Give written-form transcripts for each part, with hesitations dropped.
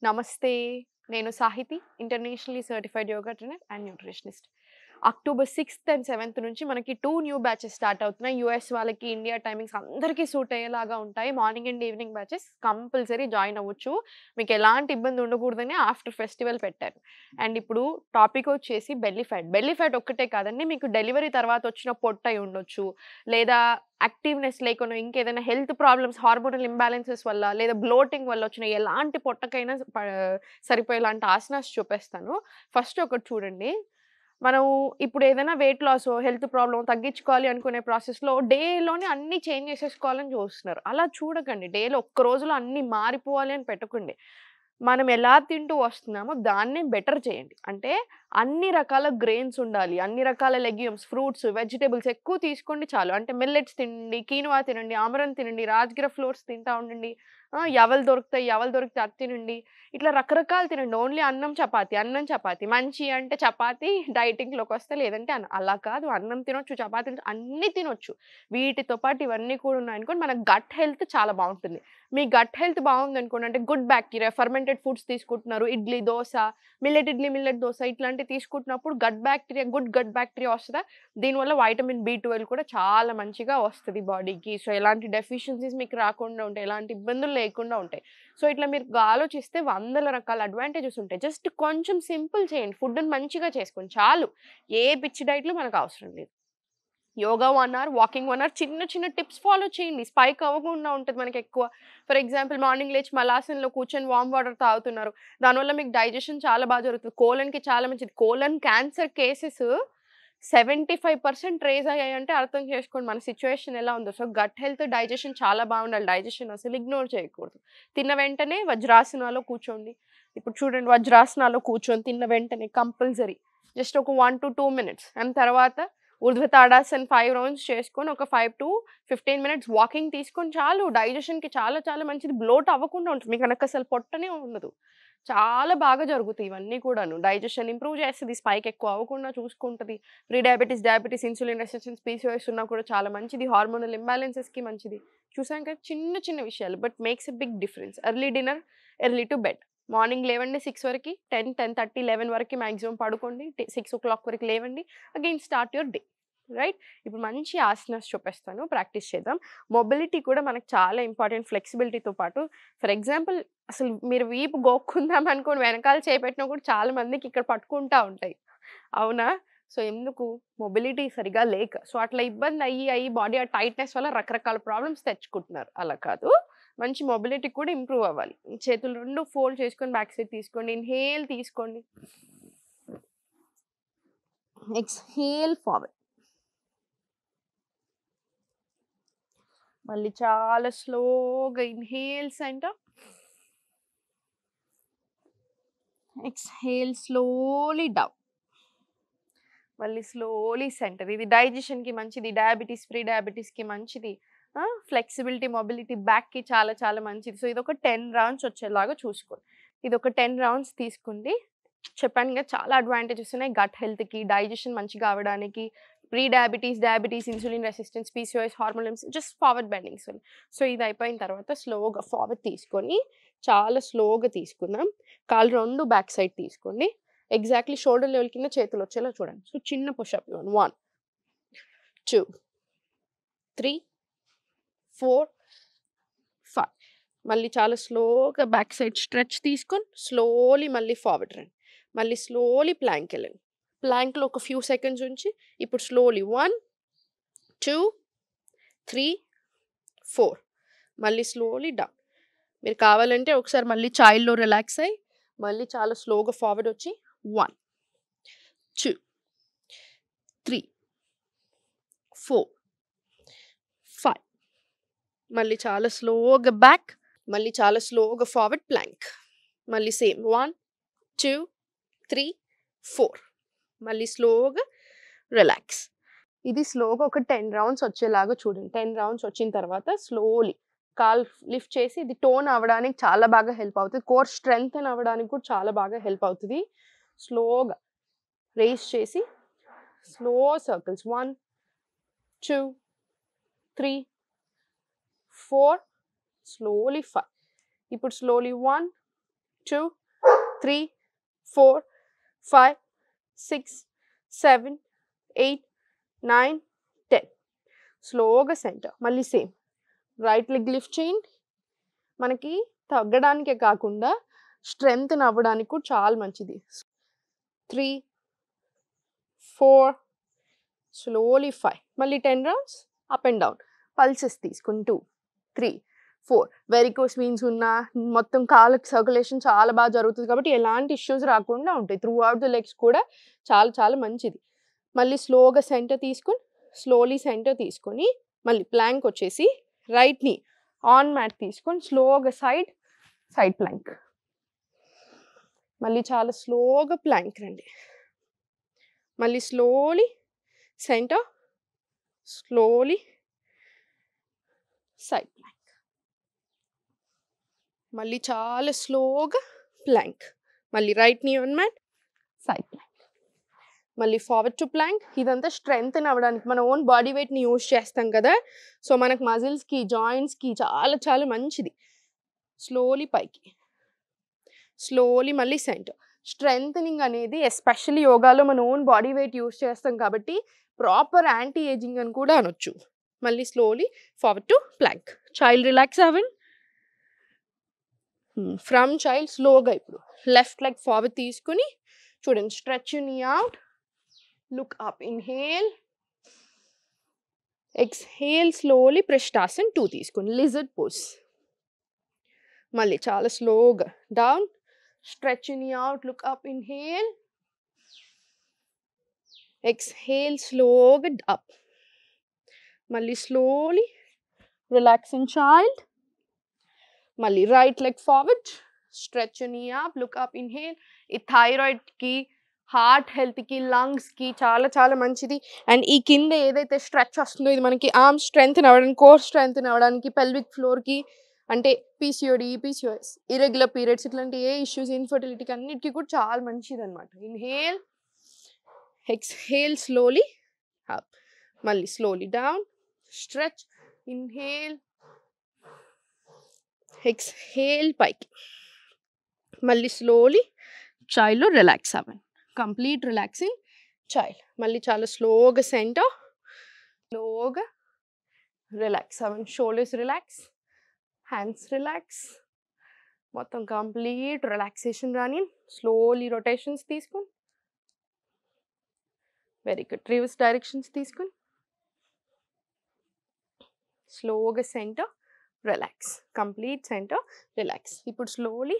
నమస్తే. నేను Sahithi, internationally certified yoga trainer and nutritionist. October 6థ్ అండ్ 7థ్ నుంచి మనకి 2 న్యూ బ్యాచెస్ స్టార్ట్ అవుతున్నాయి. యూఎస్ వాళ్ళకి, ఇండియా టైమింగ్స్ అందరికీ సూట్ అయ్యేలాగా ఉంటాయి. Morning and evening batches compulsory join అవ్వచ్చు. మీకు ఎలాంటి ఇబ్బంది ఉండకూడదని ఆఫ్టర్ ఫెస్టివల్ పెట్టారు. అండ్ ఇప్పుడు టాపిక్ వచ్చేసి బెల్లీ ఫ్యాట్. బెల్లీ ఫ్యాట్ ఒక్కటే కాదండి, మీకు డెలివరీ తర్వాత వచ్చిన పొట్ట అయి ఉండొచ్చు, లేదా యాక్టివ్‌నెస్ లేకుండా ఇంకేదైనా హెల్త్ ప్రాబ్లమ్స్, హార్మోనల్ ఇంబాలెన్సెస్ వల్ల, లేదా బ్లోటింగ్ వల్ల వచ్చిన ఎలాంటి పొట్టకైనా సరిపోయేలాంటి ఆసనాస్ చూపిస్తాను. ఫస్ట్ ఒకటి చూడండి. మనం ఇప్పుడు ఏదైనా వెయిట్ లాసో, హెల్త్ ప్రాబ్లమ్ తగ్గించుకోవాలి అనుకునే ప్రాసెస్‌లో డేలోనే అన్నీ చేంజ్ చేసేసుకోవాలని చూస్తున్నారు. అలా చూడకండి. డేలో ఒక్క రోజులో అన్నీ మారిపోవాలి అని పెట్టుకోండి. మనం ఎలా తింటూ వస్తున్నామో దాన్నే బెటర్ చేయండి. అంటే అన్ని రకాల గ్రెయిన్స్ ఉండాలి. అన్ని రకాల లెగ్యూమ్స్, ఫ్రూట్స్, వెజిటబుల్స్ ఎక్కువ తీసుకోండి చాలు. అంటే మిల్లెట్స్ తినండి, కీనువా తినండి, అమరన్ తినండి, రాజ్‌గిర ఫ్లోర్స్ తింటా ఉండండి. యవలు దొరుకుతాయి, యవలు దొరికితే అది తినండి. ఇట్లా రకరకాలు తినండి. ఓన్లీ అన్నం, చపాతీ, అన్నం, చపాతీ. మంచి అంటే చపాతీ డైటింగ్‌లోకొస్తే, లేదంటే అలా కాదు. అన్నం తినొచ్చు, చపాతీ అన్నీ తినొచ్చు. వీటితో పాటు ఇవన్నీ కూడా ఉన్నాయనుకోండి, మన గట్ హెల్త్ చాలా బావుంటుంది. మీ గట్ హెల్త్ బావుందనుకోండి, అంటే గుడ్ బ్యాక్టీరియా, ఫర్మెంటెడ్ ఫుడ్స్ తీసుకుంటున్నారు. ఇడ్లీ, దోస, మిల్లెట్ ఇడ్లీ, మిల్లెట్ దోస ఇట్లాంటివి తీసుకుంటున్నప్పుడు gut bacteria, good gut bacteria వస్తదా? దీనివల్ల వైటమిన్ బి12 కూడా చాలా మంచిగా వస్తది బాడీకి. సో, ఎలాంటి డెఫిషియన్సీస్ మీకు రాకుండా ఉంటాయి. ఎలాంటి ఇబ్బందులు లేకుండా ఉంటాయి. సో, ఇట్లా మీరు ఆలోచిస్తే వందల రకాల అడ్వాంటేజెస్ ఉంటాయి. జస్ట్ కొంచెం సింపుల్ చేయండి. ఫుడ్‌ని మంచిగా చేసుకోండి చాలు. ఏ పిచ్చి డైట్‌లు మనకు అవసరం లేదు. యోగా 1 అవర్, వాకింగ్ 1 అవర్, చిన్న చిన్న టిప్స్ ఫాలో చేయండి. స్పైక్ అవ్వకుండా ఉంటది మనకెక్కువ. ఫర్ ఎగ్జాంపుల్ మార్నింగ్ లేచి మలాసన్‌లో కూర్చొని వార్మ్ వాటర్ తాగుతున్నారు. దానివల్ల మీకు డైజెషన్ చాలా జరుగుతది. కోలన్‌కి చాలా మంచిది. కోలన్ క్యాన్సర్ కేసెస్ 75% రైజ్ అయ్యాయంటే అర్థం చేసుకోండి మన సిట్యుయేషన్ ఎలా ఉందో. సో, గట్ హెల్త్, డైజెషన్ చాలా బాగుండాలి. డైజెషన్ అసలు ఇగ్నోర్ చేయకూడదు. తిన్న వెంటనే వజ్రాసనాలో కూర్చోండి. ఇప్పుడు చూడండి, వజ్రాసనాలో కూర్చొని తిన్న వెంటనే కంపల్సరీ జస్ట్ ఒక 1-2 మినిట్స్ అండ్ తర్వాత ఊర్ధ్వ తాడాసన్ 5 రౌండ్స్ చేసుకొని ఒక 5-15 మినిట్స్ వాకింగ్ తీసుకొని చాలు. డైజెషన్‌కి చాలా చాలా మంచిది. బ్లోట్ అవ్వకుండా ఉంటుంది. మీకు గనకసలు పొట్టనే ఉండదు. చాలా బాగా జరుగుతాయి ఇవన్నీ కూడాను. డైజెషన్ ఇంప్రూవ్ చేస్తది. స్పైక్ ఎక్కువ అవ్వకుండా చూసుకుంటది. Pre diabetes, diabetes, insulin resistance, PCOS ఉన్నా కూడా చాలా మంచిది. హార్మోనల్ ఇంబాలెన్సెస్‌కి మంచిది. చూసాం కదా, చిన్న చిన్న విషయాలు but makes a big difference. Early dinner, early to bed. Morning లేవండి 6 వరకి, 10, 10:30, 11 వరకి మాక్సిమం పడుకోండి. 6:00 వరకు లేవండి. Again start your day. Right? ఇప్పుడు మంచి ఆసనాస్ చూపిస్తాను. ప్రాక్టీస్ చేద్దాం. మొబిలిటీ కూడా మనకు చాలా ఇంపార్టెంట్, ఫ్లెక్సిబిలిటీతో పాటు. ఫర్ ఎగ్జాంపుల్, అసలు మీరు వీపు గోక్కుందాం అనుకోని వెనకాల చేపెట్టినా కూడా చాలా మందికి ఇక్కడ పట్టుకుంటా ఉంటాయి. అవునా? సో, ఎందుకు? మొబిలిటీ సరిగ్గా లేక. సో, అట్లా ఇబ్బంది అయ్యి బాడీ ఆ టైట్‌నెస్ వల్ల రకరకాల ప్రాబ్లమ్స్ తెచ్చుకుంటున్నారు. అలా కాదు. మంచి మొబిలిటీ కూడా ఇంప్రూవ్ అవ్వాలి. చేతులు 2 ఫోల్డ్ చేసుకొని బ్యాక్ సైడ్ తీసుకోండి. ఇన్‌హేల్ తీసుకోండి. Exhale forward. మళ్ళీ చాలా స్లోగా inhale centre. Exhale slowly down. మళ్ళీ స్లోలీ సెంటర్. ఇది డైజెషన్‌కి మంచిది. డయాబెటిస్, ప్రీ డయాబెటిస్‌కి మంచిది. ఫ్లెక్సిబిలిటీ, మొబిలిటీ బ్యాక్‌కి చాలా చాలా మంచిది. సో, ఇదొక 10 రౌండ్స్ వచ్చేలాగా చూసుకోండి. ఇదొక 10 రౌండ్స్ తీసుకోండి. చెప్పాను కదా, చాలా అడ్వాంటేజెస్ ఉన్నాయి. గట్ హెల్త్‌కి, డైజెషన్ మంచిగా అవ్వడానికి, pre diabetes, diabetes, insulin resistance, PCOS, hormones, just forward bendings. So, ఇది అయిపోయిన తర్వాత స్లోగా ఫార్వర్డ్ తీసుకొని చాలా స్లోగా తీసుకుందాం. కాళ్ళు 2 బ్యాక్ సైడ్ తీసుకోండి. ఎగ్జాక్ట్‌లీ షోల్డర్ లెవెల్ కింద చేతులొచ్చేలా చూడండి. సో, చిన్న పుషప్ ఇవ్వండి. 1, 2, 3, 4, 5. మళ్ళీ చాలా స్లోగా బ్యాక్ సైడ్ స్ట్రెచ్ తీసుకొని స్లోలీ మళ్ళీ ఫార్వర్డ్ రండి. మళ్ళీ స్లోలీ ప్లాంక్‌కెళ్ళండి. ప్లాంక్‌లో ఒక ఫ్యూ సెకండ్స్ ఉంచి ఇప్పుడు స్లోలీ 1, 2, 3, 4. మళ్ళీ స్లోలీ డౌన్. మీరు కావాలంటే ఒకసారి మళ్ళీ చైల్డ్‌లో రిలాక్స్ అయ్యి మళ్ళీ చాలా స్లోగా ఫార్వర్డ్ వచ్చి 1, 2, 3, 4, 5. మళ్ళీ చాలా స్లోగా బ్యాక్. మళ్ళీ చాలా స్లోగా ఫార్వర్డ్ ప్లాంక్. మళ్ళీ సేమ్ 1, 2, 3, 4. మళ్ళీ స్లోగా రిలాక్స్. ఇది స్లోగా ఒక 10 రౌండ్స్ వచ్చేలాగా చూడండి. 10 రౌండ్స్ వచ్చిన తర్వాత స్లోలీ కాలు లిఫ్ట్ చేసి, ఇది టోన్ అవ్వడానికి చాలా బాగా హెల్ప్ అవుతది. కోర్ స్ట్రెంగ్తెన్ అవ్వడానికి కూడా చాలా బాగా హెల్ప్ అవుతది. స్లోగా రైజ్ చేసి స్లో సర్కిల్స్ 1, 2, 3, 4, స్లోలీ 5. ఇప్పుడు స్లోలీ 1, 2 3 4 5 6 7 8 9 10 స్లోగా సెంటర్ మళ్ళీ సేమ్ రైట్ లెగ్ లిఫ్ట్ చేయండి మనకి తగ్గడానికే కాకుండా స్ట్రెంగ్త్ అవ్వడానికి కూడా చాలా మంచిది 3 4 స్లోలీ 5 మళ్ళీ 10 rounds up and down pulses తీసుకుని 2 3 4 వెరికోస్ వీన్స్ ఉన్న మొత్తం కాళ్ళకి సర్క్యులేషన్ చాలా బాగా జరుగుతుంది కాబట్టి ఎలాంటి ఇష్యూస్ రాకుండా ఉంటాయి త్రూ అవుట్ ద లెగ్స్ కూడా చాలా చాలా మంచిది మళ్ళీ స్లోగా సెంటర్ తీసుకుని స్లోలీ సెంటర్ తీసుకొని మళ్ళీ ప్లాంక్ వచ్చేసి రైట్ని ఆన్ మ్యాట్ తీసుకొని స్లోగా సైడ్ ప్లాంక్ మళ్ళీ చాలా స్లోగా ప్లాంక్ రండి మళ్ళీ slowly centre slowly side Planck మళ్ళీ చాలా స్లోగా ప్లాంక్ మళ్ళీ రైట్ నీ ఆన్ మ్యాట్ సైడ్ ప్లాంక్ మళ్ళీ ఫార్వర్డ్ టు ప్లాంక్ ఇదంతా స్ట్రెంగ్త్ అవ్వడానికి మన ఓన్ బాడీ వెయిట్ని యూజ్ చేస్తాం కదా సో మనకు మజిల్స్కి జాయింట్స్కి చాలా చాలా మంచిది స్లోలీ పైకి స్లోలీ మళ్ళీ సెంటర్ స్ట్రెంగ్తనింగ్ అనేది ఎస్పెషల్లీ యోగాలో మన ఓన్ బాడీ వెయిట్ యూజ్ చేస్తాం కాబట్టి ప్రాపర్ యాంటీ ఏజింగ్ అని కూడా అనొచ్చు మళ్ళీ slowly forward to plank child relax అవ్వండి ఫ్రమ్ చైల్డ్ స్లోగా ఇప్పుడు లెఫ్ట్ లెగ్ ఫార్వర్డ్ తీసుకుని చూడండి stretch knee out look up inhale exhale slowly ప్రెస్టాసన్ 2 తీసుకుని లిజర్డ్ పోజ్ మళ్ళీ చాలా స్లోగా down stretch knee out look up inhale exhale స్లోగా అప్ మళ్ళీ స్లోలీ రిలాక్సింగ్ చైల్డ్ మళ్ళీ right leg forward stretch knee up look up inhale ఈ థైరాయిడ్కి హార్ట్ హెల్త్కి లంగ్స్కి చాలా చాలా మంచిది అండ్ ఈ కింద ఏదైతే స్ట్రెచ్ వస్తుందో ఇది మనకి ఆర్మ్ స్ట్రెంగ్త్ అవ్వడానికి కోర్ స్ట్రెంగ్త్ అవ్వడానికి పెల్విక్ ఫ్లోర్కి అంటే పీసీఓడి పీసీఓఎస్ ఇరెగ్యులర్ పీరియడ్స్ ఇట్లాంటి ఏ ఇష్యూస్ ఇన్ఫర్టిలిటీకి అన్నిటికీ కూడా చాలా మంచిది అనమాట ఇన్హేల్ ఎక్స్హేల్ స్లోలీ అప్ మళ్ళీ slowly down stretch inhale exhale పైకి మళ్ళీ స్లోలీ చైల్డ్లో రిలాక్స్ అవ్వండి కంప్లీట్ రిలాక్సింగ్ చైల్డ్ మళ్ళీ చాలా స్లోగా సెంటర్ స్లోగా రిలాక్స్ అవ్వండి షోల్డర్స్ రిలాక్స్ హ్యాండ్స్ రిలాక్స్ మొత్తం కంప్లీట్ రిలాక్సేషన్ రాని స్లోలీ రొటేషన్స్ తీసుకుని వెరీ గుడ్ రివర్స్ డైరెక్షన్స్ తీసుకుని స్లోగా centre relax complete centre relax ఇప్పుడు స్లోలీ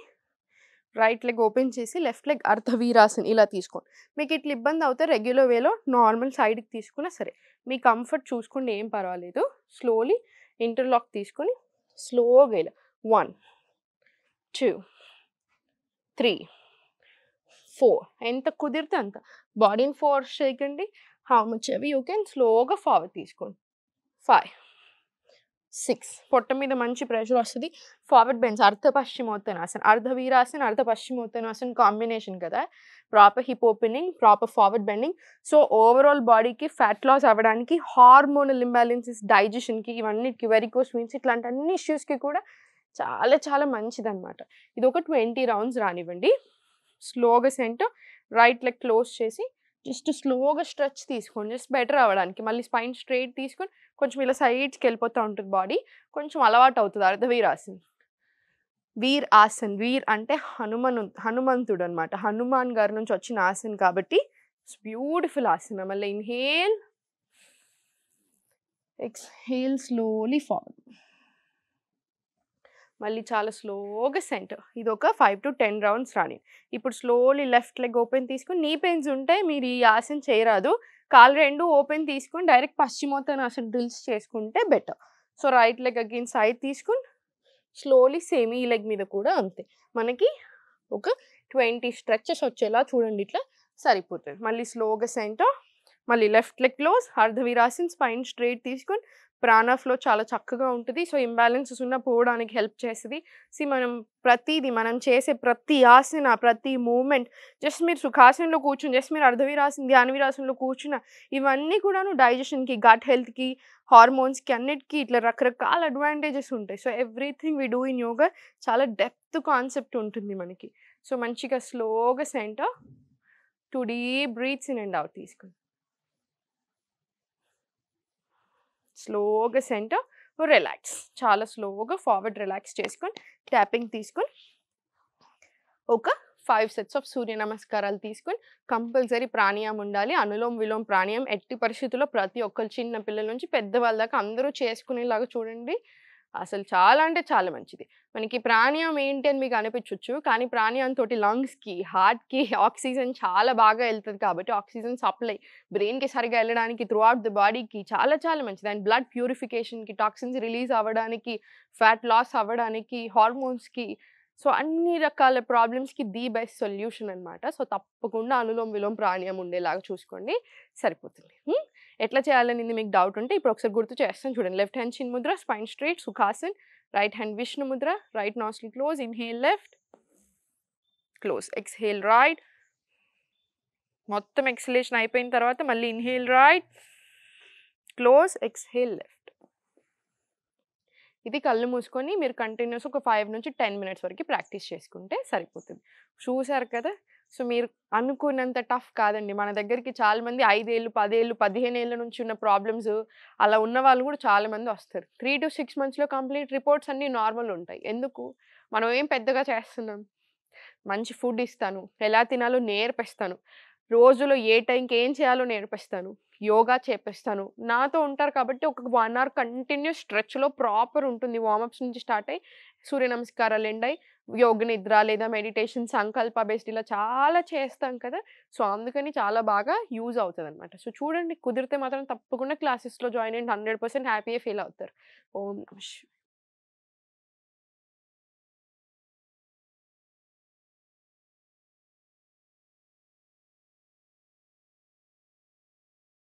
రైట్ లెగ్ ఓపెన్ చేసి లెఫ్ట్ లెగ్ అర్ధవీరాసన్ ఇలా తీసుకోండి మీకు ఇట్లా ఇబ్బంది అవుతే రెగ్యులర్ వేలో నార్మల్ సైడ్కి తీసుకున్నా సరే మీ కంఫర్ట్ చూసుకోండి ఏం పర్వాలేదు స్లోలీ ఇంటర్లాక్ తీసుకొని స్లోగా ఇలా 1 2 3 4 ఎంత కుదిరితే అంత బాడీని ఫోర్స్ చేయకండి how much ever you can స్లోగా ఫార్వర్డ్ తీసుకోండి 5 6 పొట్ట మీద మంచి ప్రెషర్ వస్తుంది ఫార్వర్డ్ బెండ్స్ అర్ధ పశ్చిమోత్తనాసన్ అర్ధవీరాసన్ అర్ధ పశ్చిమోత్తనాసన్ కాంబినేషన్ కదా proper hip opening proper forward bending so overall బాడీకి ఫ్యాట్ లాస్ అవ్వడానికి హార్మోనల్ ఇంబ్యాలెన్సెస్ డైజెషన్కి ఇవన్నిటికి వెరికోస్ వీన్స్ ఇట్లాంటి అన్ని ఇష్యూస్కి కూడా చాలా చాలా మంచిది అనమాట ఇది ఒక 20 రౌండ్స్ రానివ్వండి స్లోగా సెంటర్ రైట్ లెగ్ క్లోజ్ చేసి జస్ట్ స్లోగా స్ట్రెచ్ తీసుకోండి జస్ట్ బెటర్ అవ్వడానికి మళ్ళీ స్పైన్ స్ట్రైట్ తీసుకొని కొంచెం ఇలా సైడ్స్కి వెళ్ళిపోతూ ఉంటుంది బాడీ కొంచెం అలవాటు అవుతుంది అర్ధవీరాసన్ వీర్ ఆసన్ వీర్ అంటే హనుమంతుడు అనమాట హనుమాన్ గారి నుంచి వచ్చిన ఆసన్ కాబట్టి బ్యూటిఫుల్ ఆసన మళ్ళీ ఇన్హేల్ ఎక్స్హేల్ స్లోలీ ఫార్వర్డ్ మళ్ళీ చాలా స్లోగా సెంటర్ ఇది ఒక 5 to 10 రౌండ్స్ రాని ఇప్పుడు స్లోలీ లెఫ్ట్ లెగ్ ఓపెన్ తీసుకుని నీ పెయిన్స్ ఉంటే మీరు ఈ ఆసన చేయరాదు కాళ్ళు రెండు ఓపెన్ తీసుకుని డైరెక్ట్ పశ్చిమోత్తనాసన డ్రిల్స్ చేసుకుంటే better so right leg again side తీసుకుని స్లోలీ సేమ్ ఈ లెగ్ మీద కూడా అంతే మనకి ఒక 20 స్ట్రెచెస్ వచ్చేలా చూడండి ఇట్లా సరిపోతుంది మళ్ళీ స్లోగా సెంటర్ మళ్ళీ లెఫ్ట్ లెగ్ క్లోజ్ అర్ధవీరాసన్ స్పైన్ స్ట్రైట్ తీసుకొని ప్రాణ ఫ్లో చాలా చక్కగా ఉంటది. సో, ఇంబాలెన్సెస్ ఉన్నా పోవడానికి హెల్ప్ చేస్తది. మనం చేసే ప్రతి ఆసన, ప్రతి మూవ్‌మెంట్ జస్ట్ మీరు సుఖాసనంలో కూర్చొని జస్ట్ మీరు అర్ధవీరాసన, ధ్యాన వీరాసనంలో కూర్చున్న ఇవన్నీ కూడాను డైజెషన్‌కి, గట్ హెల్త్‌కి, హార్మోన్స్‌కి అన్నిటికి ఇట్లా రకరకాల అడ్వాంటేజెస్ ఉంటాయి. So, everything we do in yoga చాలా డెప్త్ కాన్సెప్ట్ ఉంటుంది మనకి. సో, మంచిగా స్లోగా centre 2 deep breaths in and out తీసుకోండి. స్లోగా సెంటర్, రిలాక్స్. చాలా స్లోగా ఫార్వర్డ్ రిలాక్స్ చేసుకొని ట్యాపింగ్ తీసుకొని ఒక 5 సెట్స్ ఆఫ్ సూర్య నమస్కారాలు తీసుకొని కంపల్సరీ ప్రాణాయామం ఉండాలి. అనులోమ్ విలోమ్ ప్రాణాయామం ఎట్టి పరిస్థితుల్లో ప్రతి ఒక్కరు చిన్న పిల్లల నుంచి పెద్దవాళ్ళ దాకా అందరూ చేసుకునేలాగా చూడండి. అసలు చాలా అంటే చాలా మంచిది. మనకి ప్రాణాయామం ఏంటి అని మీకు అనిపించొచ్చు. కానీ ప్రాణాయామం తోటి లంగ్స్‌కి, హార్ట్‌కి ఆక్సిజన్ చాలా బాగా ఎళ్తది కాబట్టి ఆక్సిజన్ సప్లై బ్రెయిన్‌కి సరిగ్గా ఎళ్ళడానికి త్రూ ఔట్ ది బాడీకి చాలా చాలా మంచిది. అండ్ బ్లడ్ ప్యూరిఫికేషన్‌కి, టాక్సిన్స్ రిలీజ్ అవ్వడానికి, ఫ్యాట్ లాస్ అవ్వడానికి, హార్మోన్స్‌కి సో, అన్ని రకాల ప్రాబ్లమ్స్‌కి ది బెస్ట్ సొల్యూషన్ అనమాట. సో, తప్పకుండా అనులోమ్ విలోమ్ ప్రాణాయామం ఉండేలాగా చూసుకోండి. సరిపోతుంది. ఎట్లా చేయాలనేది మీకు డౌట్ ఉంటే ఇప్పుడు ఒకసారి గుర్తు చేస్తాను చూడండి. లెఫ్ట్ హ్యాండ్ చిన్ ముద్ర, స్పైన్ స్ట్రెయిట్, సుఖాసన్. రైట్ హ్యాండ్ విష్ణు ముద్ర, right nostril close, inhale left, close. Exhale right. మొత్తం ఎక్స్‌హలేషన్ అయిపోయిన తర్వాత మళ్ళీ inhale right, close, exhale left. ఇది కళ్ళు మూసుకొని మీరు కంటిన్యూస్ ఒక 5-10 మినిట్స్ వరకు ప్రాక్టీస్ చేసుకుంటే సరిపోతుంది. చూసారు కదా! సో, మీరు అనుకున్నంత టఫ్ కాదండి. మన దగ్గరికి చాలామంది 5 ఏళ్ళు, 10 ఏళ్ళు, 15 ఏళ్ల నుంచి ఉన్న ప్రాబ్లమ్స్ అలా ఉన్నవాళ్ళు కూడా చాలామంది వస్తారు. 3-6 మంత్స్‌లో కంప్లీట్ రిపోర్ట్స్ అన్నీ నార్మల్ ఉంటాయి. ఎందుకు? మనం ఏం పెద్దగా చేస్తున్నాం? మంచి ఫుడ్ ఇస్తాను, ఎలా తినాలో నేర్పిస్తాను, రోజులో ఏ టైంకి ఏం చేయాలో నేర్పిస్తాను, యోగా చేపిస్తాను. నాతో ఉంటారు కాబట్టి ఒక 1 అవర్ కంటిన్యూస్ స్ట్రెచ్‌లో ప్రాపర్ ఉంటుంది. వార్మప్స్ నుంచి స్టార్ట్ అయ్యి సూర్య నమస్కారాలు ఎండ్ అయ్యి యోగ నిద్ర లేదా మెడిటేషన్, సంకల్ప బేస్డ్ ఇలా చాలా చేస్తాం కదా! సో, అందుకని చాలా బాగా యూజ్ అవుతదనమాట. సో, చూడండి కుదిరితే మాత్రం తప్పకుండా క్లాసెస్‌లో జాయిన్ అయ్యండి. 100% హ్యాపీయే ఫీల్ అవుతారు. ఓం నమః శివాయ.